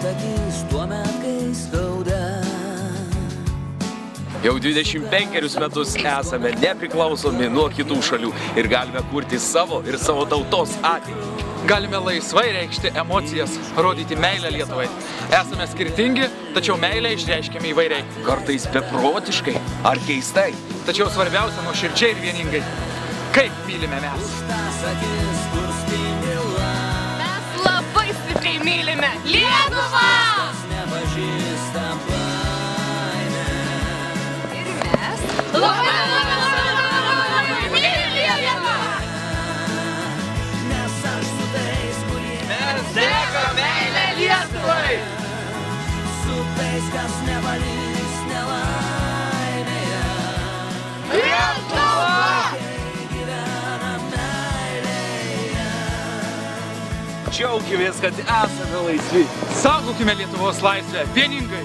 akis tuomet, kai skauda. Jau 25 metus esame nepriklausomi nuo kitų šalių ir galime kurti savo ir savo tautos ateitį. Galime laisvai reikšti emocijas, rodyti meilę Lietuvai. Esame skirtingi, tačiau meilę išreiškiame įvairiai. Kartais beprotiškai ar keistai. Tačiau svarbiausia nuoširdžiai ir vieningai. Kaip mylime mes? Mes labai stipriai mylime Lietuvą! Ir mes labai mylim Lietuvą! Mes dega meilę Lietuvai! Su tais, kas nevalys nelaimėje. Lietuva! Gyvena meilėje. Džiaukimės, kad esame laisvi. Saugokime Lietuvos laisvę vieningai!